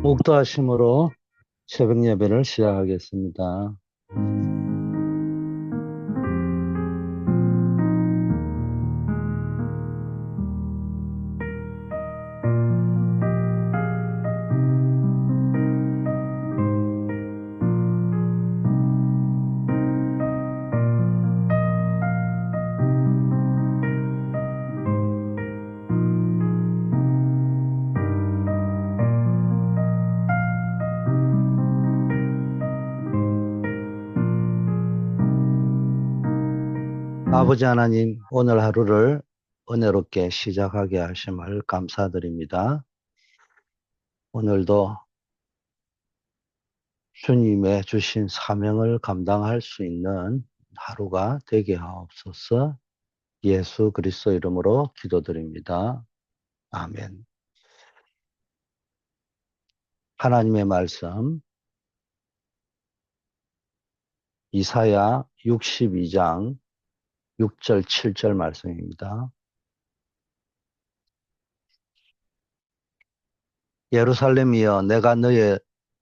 목도하심으로 새벽 예배를 시작하겠습니다. 아버지 하나님, 오늘 하루를 은혜롭게 시작하게 하심을 감사드립니다. 오늘도 주님의 주신 사명을 감당할 수 있는 하루가 되게 하옵소서. 예수 그리스도 이름으로 기도드립니다. 아멘. 하나님의 말씀 이사야 62장 6절 7절 말씀입니다. 예루살렘이여, 내가 너의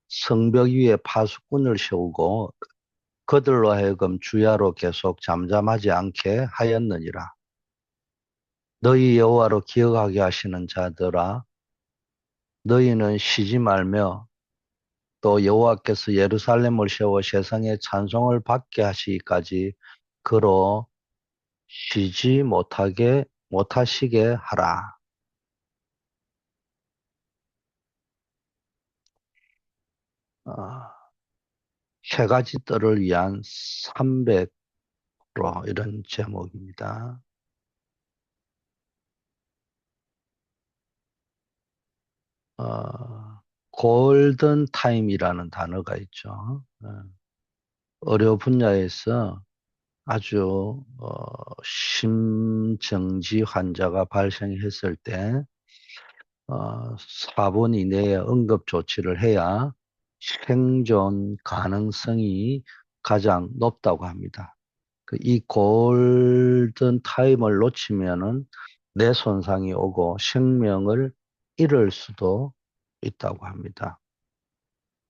성벽 위에 파수꾼을 세우고 그들로 하여금 주야로 계속 잠잠하지 않게 하였느니라. 너희 여호와로 기억하게 하시는 자들아, 너희는 쉬지 말며 또 여호와께서 예루살렘을 세워 세상에 찬송을 받게 하시기까지 그로 쉬지 못하시게 하라. 세 가지 뜰을 위한 300로 이런 제목입니다. 골든 타임이라는 단어가 있죠. 의료 분야에서 아주 심정지 환자가 발생했을 때 4분 이내에 응급 조치를 해야 생존 가능성이 가장 높다고 합니다. 이 골든 타임을 놓치면은 뇌 손상이 오고 생명을 잃을 수도 있다고 합니다.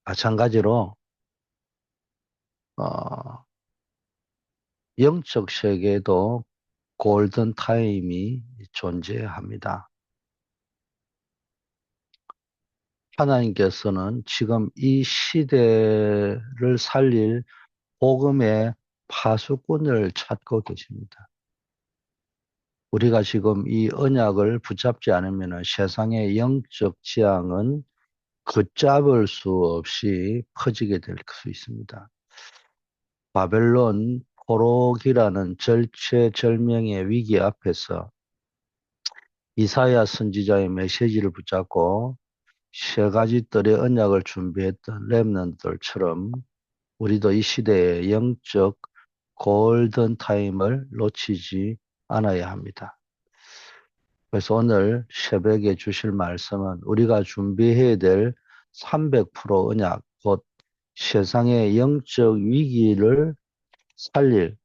마찬가지로 어, 영적 세계에도 골든 타임이 존재합니다. 하나님께서는 지금 이 시대를 살릴 복음의 파수꾼을 찾고 계십니다. 우리가 지금 이 언약을 붙잡지 않으면 세상의 영적 지향은 걷잡을 수 없이 퍼지게 될 수 있습니다. 바벨론 포로기라는 절체절명의 위기 앞에서 이사야 선지자의 메시지를 붙잡고 세 가지 뜰의 언약을 준비했던 렘넌트들처럼 우리도 이 시대의 영적 골든 타임을 놓치지 않아야 합니다. 그래서 오늘 새벽에 주실 말씀은 우리가 준비해야 될 300% 언약, 곧 세상의 영적 위기를 살릴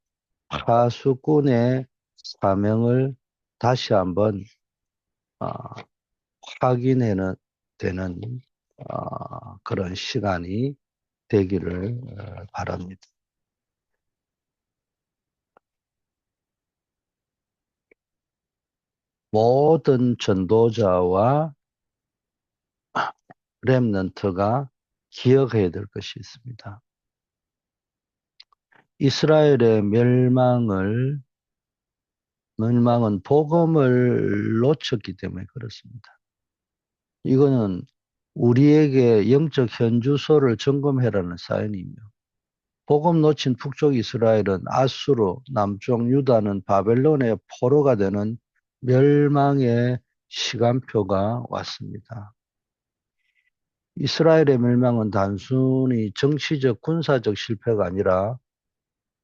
파수꾼의 사명을 다시 한번 어, 확인해는 되는 그런 시간이 되기를 바랍니다. 모든 전도자와 렘넌트가 기억해야 될 것이 있습니다. 이스라엘의 멸망은 복음을 놓쳤기 때문에 그렇습니다. 이거는 우리에게 영적 현주소를 점검해라는 사인이며, 복음 놓친 북쪽 이스라엘은 아수르, 남쪽 유다는 바벨론의 포로가 되는 멸망의 시간표가 왔습니다. 이스라엘의 멸망은 단순히 정치적, 군사적 실패가 아니라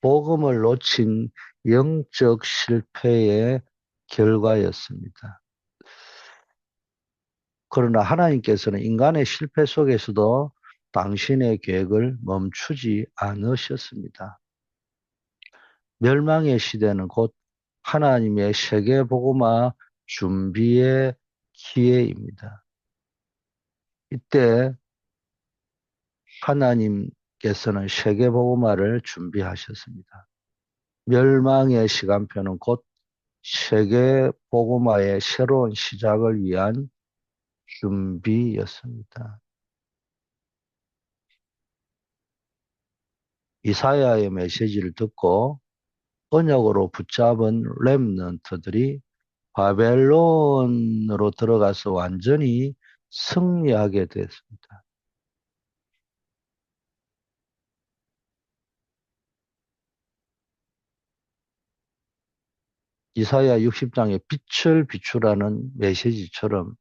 복음을 놓친 영적 실패의 결과였습니다. 그러나 하나님께서는 인간의 실패 속에서도 당신의 계획을 멈추지 않으셨습니다. 멸망의 시대는 곧 하나님의 세계복음화 준비의 기회입니다. 이때 하나님께서는 세계복음화를 준비하셨습니다. 멸망의 시간표는 곧 세계복음화의 새로운 시작을 위한 준비였습니다. 이사야의 메시지를 듣고 언약으로 붙잡은 렘넌트들이 바벨론으로 들어가서 완전히 승리하게 됐습니다. 이사야 60장에 빛을 비추라는 메시지처럼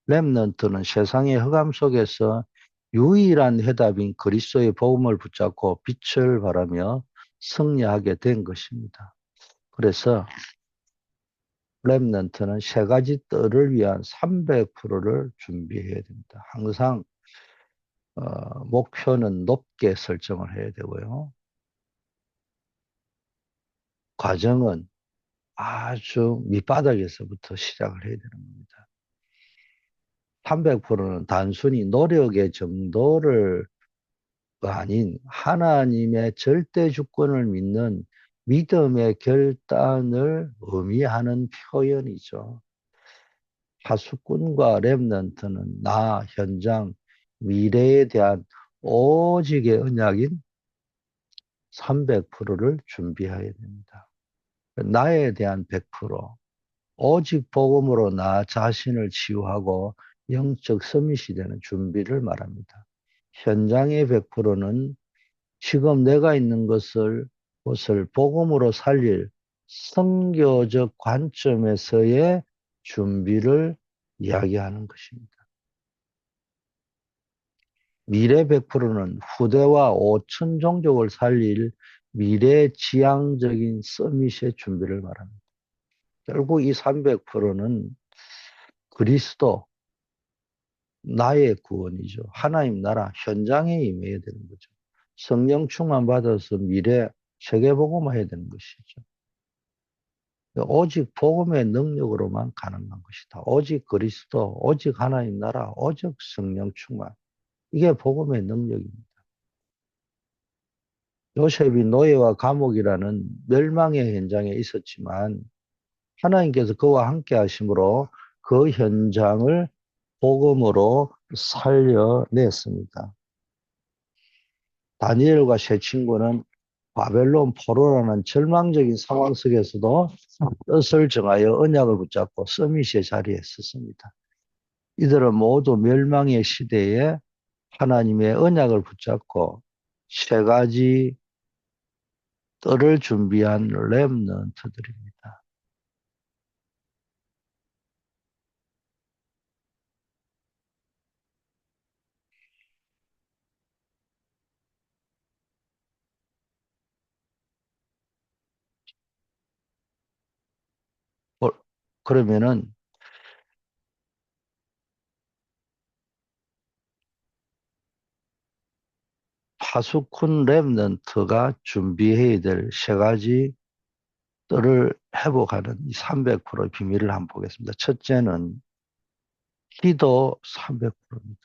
렘넌트는 세상의 흑암 속에서 유일한 해답인 그리스도의 복음을 붙잡고 빛을 발하며 승리하게 된 것입니다. 그래서 렘넌트는 세 가지 뜰을 위한 300%를 준비해야 됩니다. 항상 목표는 높게 설정을 해야 되고요. 과정은 아주 밑바닥에서부터 시작을 해야 되는 겁니다. 300%는 단순히 노력의 정도를 아닌 하나님의 절대 주권을 믿는 믿음의 결단을 의미하는 표현이죠. 파수꾼과 렘넌트는 나, 현장, 미래에 대한 오직의 언약인 300%를 준비해야 됩니다. 나에 대한 100%, 오직 복음으로 나 자신을 치유하고 영적 서밋이 되는 준비를 말합니다. 현장의 100%는 지금 내가 있는 것을 복음으로 살릴 선교적 관점에서의 준비를 이야기하는 것입니다. 미래 100%는 후대와 5천 종족을 살릴 미래 지향적인 서밋의 준비를 말합니다. 결국 이 300%는 그리스도, 나의 구원이죠. 하나님 나라 현장에 임해야 되는 거죠. 성령 충만 받아서 미래 세계복음화 해야 되는 것이죠. 오직 복음의 능력으로만 가능한 것이다. 오직 그리스도, 오직 하나님 나라, 오직 성령 충만. 이게 복음의 능력입니다. 요셉이 노예와 감옥이라는 멸망의 현장에 있었지만 하나님께서 그와 함께 하심으로 그 현장을 복음으로 살려냈습니다. 다니엘과 세 친구는 바벨론 포로라는 절망적인 상황 속에서도 뜻을 정하여 언약을 붙잡고 서밋의 자리에 섰습니다. 이들은 모두 멸망의 시대에 하나님의 언약을 붙잡고 세 가지 뜰을 준비한 렘넌트들입니다. 그러면은 파수꾼 렘넌트가 준비해야 될 세 가지 뜰을 회복하는 이 300%의 비밀을 한번 보겠습니다. 첫째는 기도 300%입니다.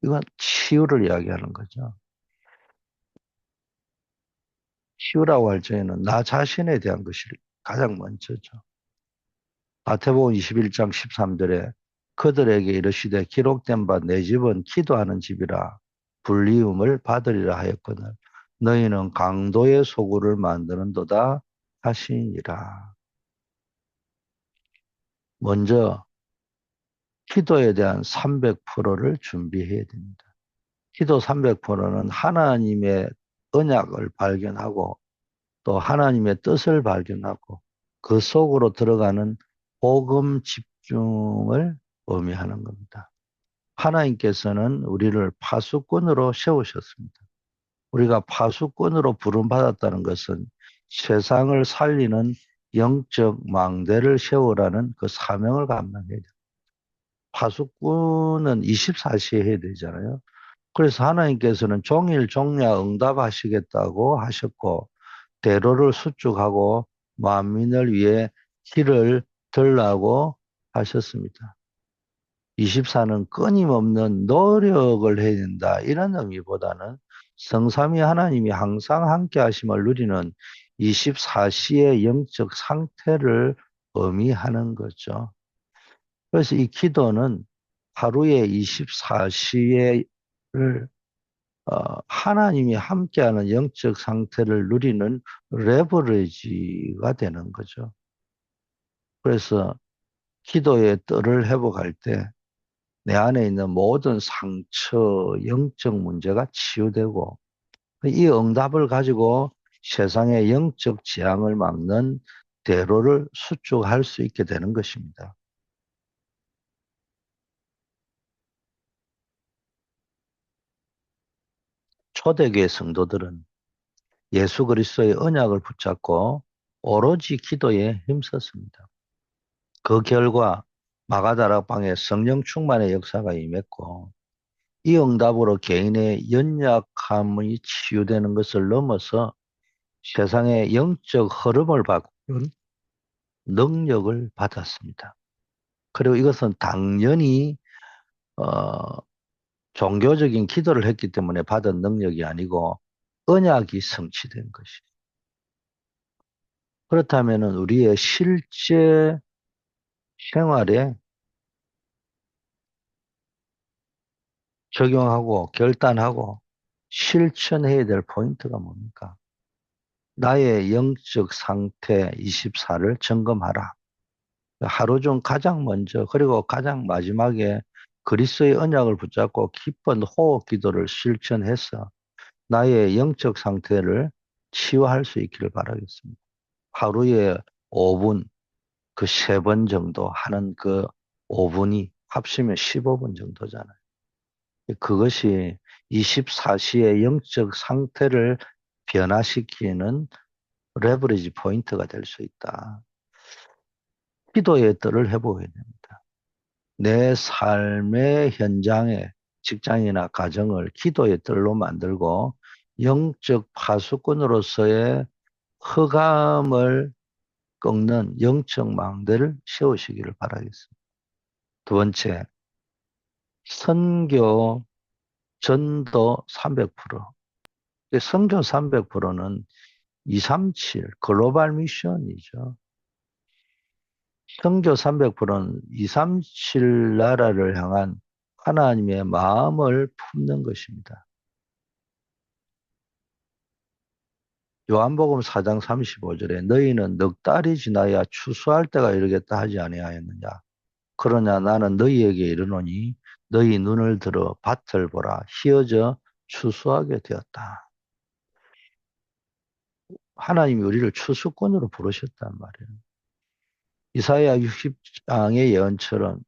이건 치유를 이야기하는 거죠. 치유라고 할 적에는 나 자신에 대한 것이 가장 먼저죠. 마태복음 21장 13절에 그들에게 이르시되 기록된 바 내 집은 기도하는 집이라 불리움을 받으리라 하였거늘 너희는 강도의 소굴을 만드는도다 하시니라. 먼저 기도에 대한 300%를 준비해야 됩니다. 기도 300%는 하나님의 언약을 발견하고 또 하나님의 뜻을 발견하고 그 속으로 들어가는 복음 집중을 의미하는 겁니다. 하나님께서는 우리를 파수꾼으로 세우셨습니다. 우리가 파수꾼으로 부름받았다는 것은 세상을 살리는 영적 망대를 세우라는 그 사명을 감당해야 돼요. 파수꾼은 24시에 해야 되잖아요. 그래서 하나님께서는 종일 종야 응답하시겠다고 하셨고 대로를 수축하고 만민을 위해 길을 들라고 하셨습니다. 24는 끊임없는 노력을 해야 된다. 이런 의미보다는 성삼위 하나님이 항상 함께 하심을 누리는 24시의 영적 상태를 의미하는 거죠. 그래서 이 기도는 하루에 24시를 하나님이 함께하는 영적 상태를 누리는 레버리지가 되는 거죠. 그래서 기도의 뜰을 회복할 때 내 안에 있는 모든 상처, 영적 문제가 치유되고 이 응답을 가지고 세상의 영적 재앙을 막는 대로를 수축할 수 있게 되는 것입니다. 초대교회 성도들은 예수 그리스도의 언약을 붙잡고 오로지 기도에 힘썼습니다. 그 결과 마가다락방에 성령 충만의 역사가 임했고 이 응답으로 개인의 연약함이 치유되는 것을 넘어서 세상의 영적 흐름을 바꾸는 능력을 받았습니다. 그리고 이것은 당연히 어, 종교적인 기도를 했기 때문에 받은 능력이 아니고 언약이 성취된 것이. 그렇다면 우리의 실제 생활에 적용하고 결단하고 실천해야 될 포인트가 뭡니까? 나의 영적 상태 24를 점검하라. 하루 중 가장 먼저 그리고 가장 마지막에 그리스도의 언약을 붙잡고 기쁜 호흡 기도를 실천해서 나의 영적 상태를 치유할 수 있기를 바라겠습니다. 하루에 5분, 그 3번 정도 하는 그 5분이 합치면 15분 정도잖아요. 그것이 24시의 영적 상태를 변화시키는 레버리지 포인트가 될 수 있다. 기도의 뜰을 해보게 됩니다. 내 삶의 현장에 직장이나 가정을 기도의 뜰로 만들고 영적 파수꾼으로서의 흑암을 꺾는 영적 망대를 세우시기를 바라겠습니다. 두 번째, 선교 전도 300%. 선교 300%는 237 글로벌 미션이죠. 선교 300%는 237 나라를 향한 하나님의 마음을 품는 것입니다. 요한복음 4장 35절에 너희는 넉 달이 지나야 추수할 때가 이르겠다 하지 아니하였느냐. 그러나 나는 너희에게 이르노니 너희 눈을 들어 밭을 보라 희어져 추수하게 되었다. 하나님이 우리를 추수꾼으로 부르셨단 말이에요. 이사야 60장의 예언처럼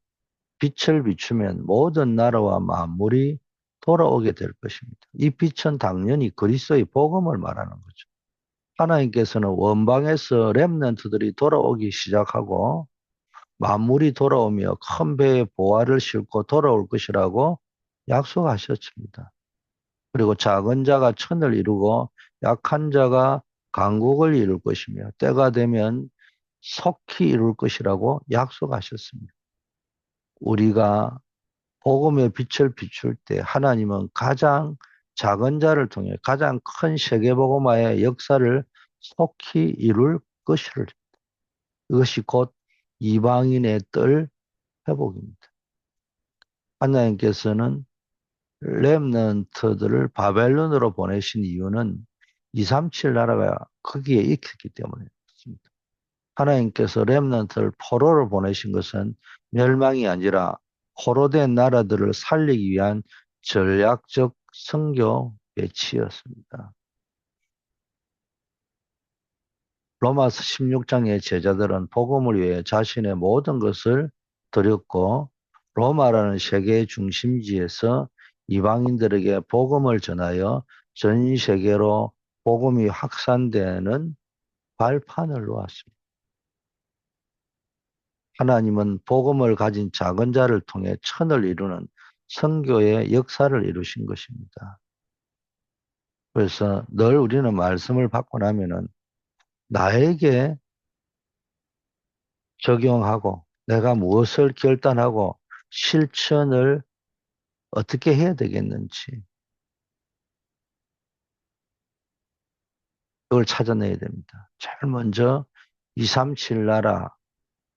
빛을 비추면 모든 나라와 만물이 돌아오게 될 것입니다. 이 빛은 당연히 그리스도의 복음을 말하는 거죠. 하나님께서는 원방에서 렘넌트들이 돌아오기 시작하고 만물이 돌아오며 큰 배의 보화를 싣고 돌아올 것이라고 약속하셨습니다. 그리고 작은 자가 천을 이루고 약한 자가 강국을 이룰 것이며 때가 되면 속히 이룰 것이라고 약속하셨습니다. 우리가 복음의 빛을 비출 때 하나님은 가장 작은 자를 통해 가장 큰 세계복음화의 역사를 속히 이룰 것을 이것이 곧 이방인의 뜰 회복입니다. 하나님께서는 렘넌트들을 바벨론으로 보내신 이유는 237 나라가 거기에 있었기 때문에 그렇습니다. 하나님께서 렘넌트를 포로로 보내신 것은 멸망이 아니라 포로된 나라들을 살리기 위한 전략적 선교 배치였습니다. 로마서 16장의 제자들은 복음을 위해 자신의 모든 것을 드렸고 로마라는 세계의 중심지에서 이방인들에게 복음을 전하여 전 세계로 복음이 확산되는 발판을 놓았습니다. 하나님은 복음을 가진 작은 자를 통해 천을 이루는 선교의 역사를 이루신 것입니다. 그래서 늘 우리는 말씀을 받고 나면은 나에게 적용하고 내가 무엇을 결단하고 실천을 어떻게 해야 되겠는지 그걸 찾아내야 됩니다. 제일 먼저 237 나라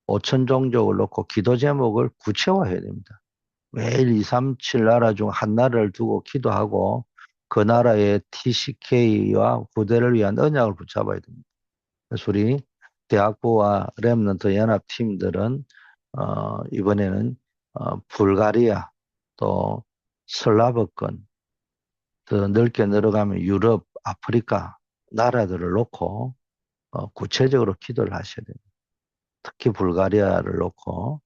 5천 종족을 놓고 기도 제목을 구체화해야 됩니다. 매일 237 나라 중 한 나라를 두고 기도하고 그 나라의 TCK와 부대를 위한 언약을 붙잡아야 됩니다. 그래서 우리 대학부와 랩런트 연합팀들은 이번에는 불가리아 또 슬라브권 더 넓게 늘어가면 유럽, 아프리카 나라들을 놓고 구체적으로 기도를 하셔야 됩니다. 특히 불가리아를 놓고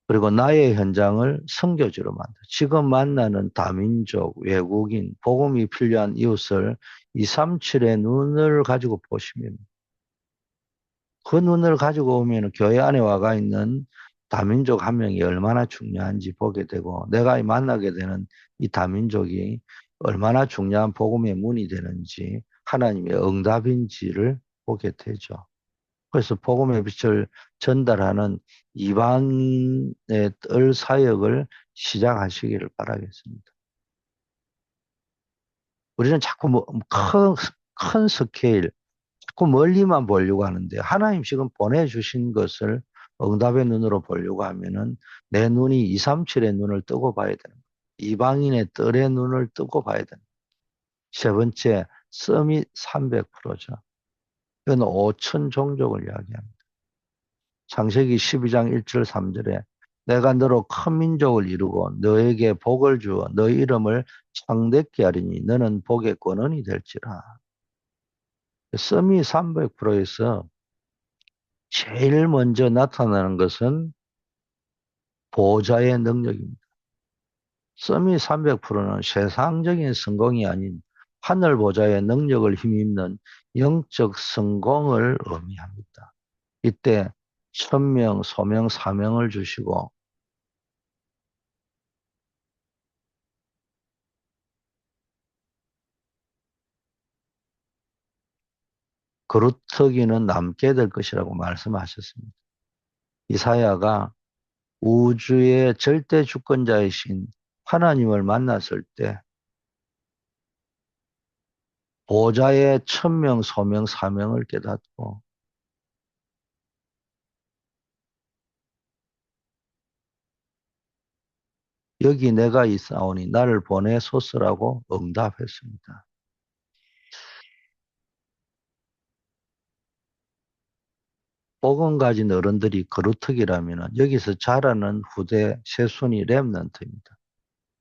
그리고 나의 현장을 선교지로 만들. 지금 만나는 다민족, 외국인, 복음이 필요한 이웃을 237의 눈을 가지고 보시면 그 눈을 가지고 오면 교회 안에 와가 있는 다민족 한 명이 얼마나 중요한지 보게 되고 내가 만나게 되는 이 다민족이 얼마나 중요한 복음의 문이 되는지 하나님의 응답인지를 보게 되죠. 그래서 복음의 빛을 전달하는 이방의 뜰 사역을 시작하시기를 바라겠습니다. 우리는 자꾸 큰 스케일, 자꾸 멀리만 보려고 하는데 하나님 지금 보내주신 것을 응답의 눈으로 보려고 하면은 내 눈이 237의 눈을 뜨고 봐야 되는 거예요. 이방인의 뜰의 눈을 뜨고 봐야 되는 거예요. 세 번째, 서밋 300%죠. 이건 5천 종족을 이야기합니다. 창세기 12장 1절 3절에 내가 너로 큰 민족을 이루고 너에게 복을 주어 너 이름을 창대케 하리니 너는 복의 권원이 될지라. 서밋 300%에서 제일 먼저 나타나는 것은 보호자의 능력입니다. 서밋 300%는 세상적인 성공이 아닌 하늘 보좌의 능력을 힘입는 영적 성공을 의미합니다. 이때 천명, 소명, 사명을 주시고 그루터기는 남게 될 것이라고 말씀하셨습니다. 이사야가 우주의 절대 주권자이신 하나님을 만났을 때 보좌의 천명, 소명, 사명을 깨닫고 여기 내가 있사오니 나를 보내소서라고 응답했습니다. 복음 가진 어른들이 거루터기라면 여기서 자라는 후대 세순이 렘넌트입니다.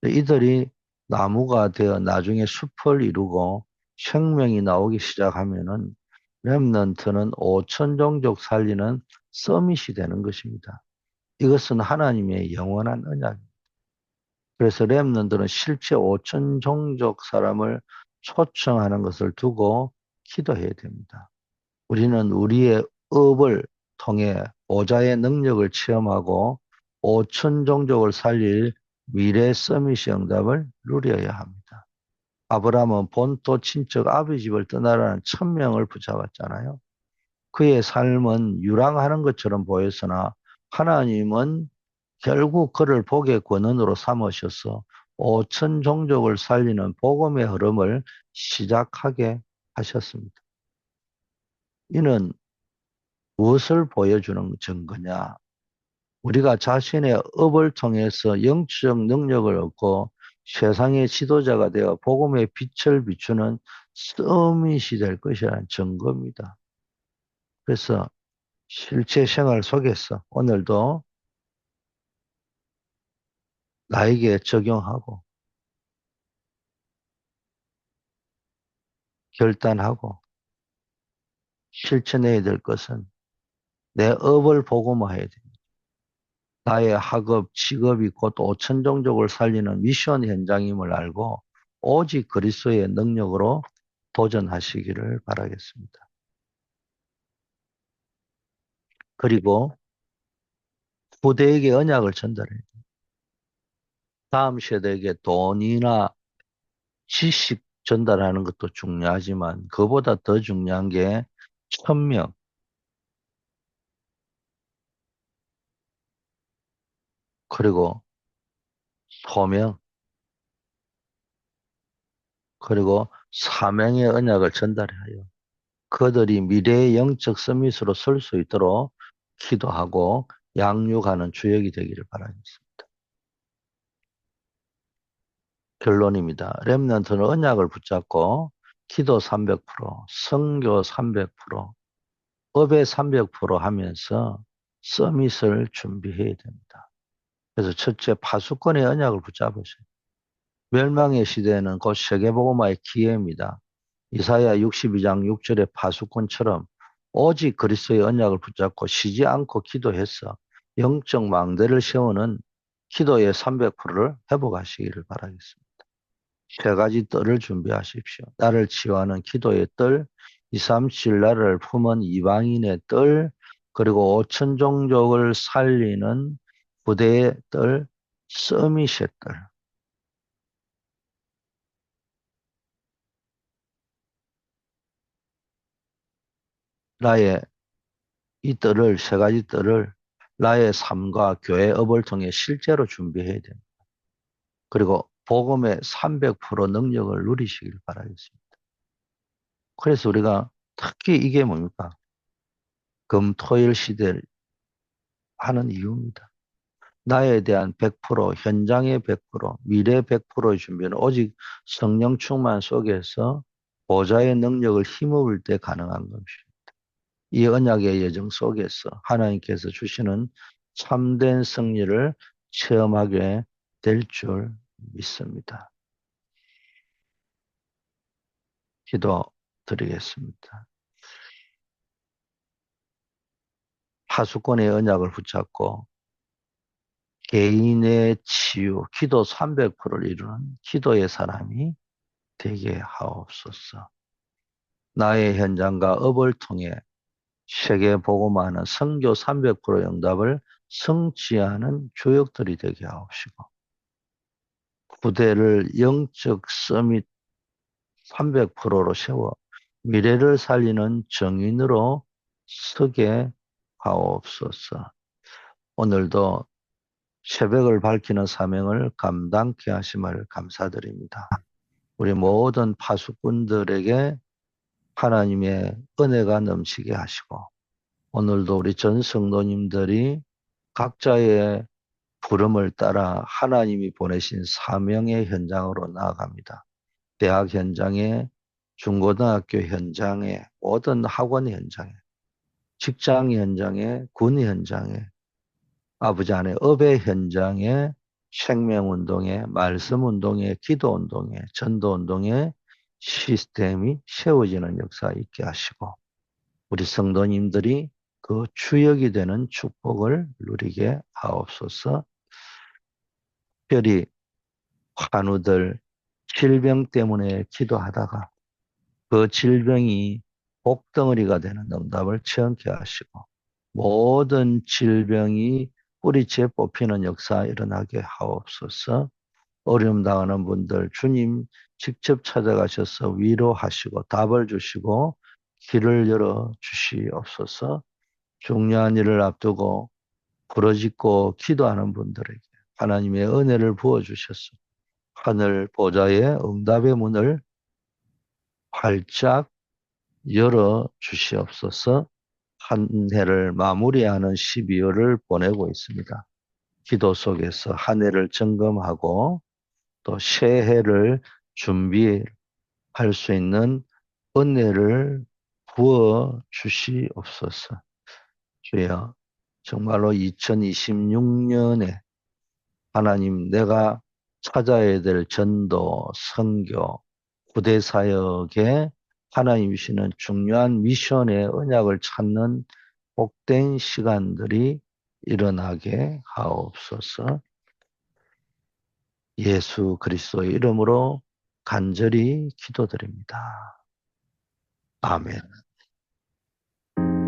이들이 나무가 되어 나중에 숲을 이루고 생명이 나오기 시작하면은 렘넌트는 5천 종족 살리는 서밋이 되는 것입니다. 이것은 하나님의 영원한 언약입니다. 그래서 렘넌트는 실제 5천 종족 사람을 초청하는 것을 두고 기도해야 됩니다. 우리는 우리의 업을 통해 보좌의 능력을 체험하고 5천 종족을 살릴 미래 서밋의 응답을 누려야 합니다. 아브라함은 본토 친척 아비 집을 떠나라는 천명을 붙잡았잖아요. 그의 삶은 유랑하는 것처럼 보였으나 하나님은 결국 그를 복의 권원으로 삼으셔서 5천 종족을 살리는 복음의 흐름을 시작하게 하셨습니다. 이는 무엇을 보여주는 증거냐? 우리가 자신의 업을 통해서 영적 능력을 얻고 세상의 지도자가 되어 복음의 빛을 비추는 서밋이 될 것이라는 증거입니다. 그래서 실제 생활 속에서 오늘도 나에게 적용하고 결단하고 실천해야 될 것은 내 업을 복음화해야 됩니다. 나의 학업, 직업이 곧 5천 종족을 살리는 미션 현장임을 알고 오직 그리스도의 능력으로 도전하시기를 바라겠습니다. 그리고 후대에게 언약을 전달해요. 다음 세대에게 돈이나 지식 전달하는 것도 중요하지만 그보다 더 중요한 게 천명, 그리고 소명, 그리고 사명의 언약을 전달하여 그들이 미래의 영적 서밋으로 설 수 있도록 기도하고 양육하는 주역이 되기를 바라겠습니다. 결론입니다. 렘넌트는 언약을 붙잡고 기도 300%, 선교 300%, 업에 300% 하면서 서밋을 준비해야 됩니다. 그래서 첫째, 파수꾼의 언약을 붙잡으세요. 멸망의 시대에는 곧 세계복음화의 기회입니다. 이사야 62장 6절의 파수꾼처럼 오직 그리스도의 언약을 붙잡고 쉬지 않고 기도해서 영적 망대를 세우는 기도의 300%를 회복하시기를 바라겠습니다. 세 가지 뜰을 준비하십시오. 나를 치유하는 기도의 뜰, 237 나라를 품은 이방인의 뜰, 그리고 5천 종족을 살리는 부대의 뜰, 서밋의 뜰. 나의 이 뜰을, 세 가지 뜰을 나의 삶과 교회 업을 통해 실제로 준비해야 됩니다. 그리고 복음의 300% 능력을 누리시길 바라겠습니다. 그래서 우리가 특히 이게 뭡니까? 금토일 시대를 하는 이유입니다. 나에 대한 100%, 현장의 100%, 미래 100%의 준비는 오직 성령 충만 속에서 보좌의 능력을 힘입을 때 가능한 것입니다. 이 언약의 여정 속에서 하나님께서 주시는 참된 승리를 체험하게 될 줄 믿습니다. 기도 드리겠습니다. 파수꾼의 언약을 붙잡고 개인의 치유, 기도 300%를 이루는 기도의 사람이 되게 하옵소서. 나의 현장과 업을 통해 세계 복음화하는 선교 300% 응답을 성취하는 조역들이 되게 하옵시고 부대를 영적 서밋 300%로 세워 미래를 살리는 정인으로 서게 하옵소서. 오늘도 새벽을 밝히는 사명을 감당케 하심을 감사드립니다. 우리 모든 파수꾼들에게 하나님의 은혜가 넘치게 하시고 오늘도 우리 전 성도님들이 각자의 부름을 따라 하나님이 보내신 사명의 현장으로 나아갑니다. 대학 현장에, 중고등학교 현장에, 모든 학원 현장에, 직장 현장에, 군 현장에, 아버지 안에 업의 현장에, 생명운동에, 말씀운동에, 기도운동에, 전도운동에 시스템이 세워지는 역사 있게 하시고 우리 성도님들이 그 주역이 되는 축복을 누리게 하옵소서. 특별히 환우들 질병 때문에 기도하다가 그 질병이 복덩어리가 되는 응답을 체험케 하시고 모든 질병이 뿌리째 뽑히는 역사 일어나게 하옵소서. 어려움 당하는 분들 주님 직접 찾아가셔서 위로하시고 답을 주시고 길을 열어 주시옵소서. 중요한 일을 앞두고 부르짖고 기도하는 분들에게 하나님의 은혜를 부어주셔서 하늘 보좌의 응답의 문을 활짝 열어 주시옵소서. 한 해를 마무리하는 12월을 보내고 있습니다. 기도 속에서 한 해를 점검하고 또 새해를 준비할 수 있는 은혜를 부어 주시옵소서. 주여, 정말로 2026년에 하나님 내가 찾아야 될 전도, 선교, 부대 사역에 하나님 주시는 중요한 미션의 언약을 찾는 복된 시간들이 일어나게 하옵소서. 예수 그리스도의 이름으로 간절히 기도드립니다. 아멘.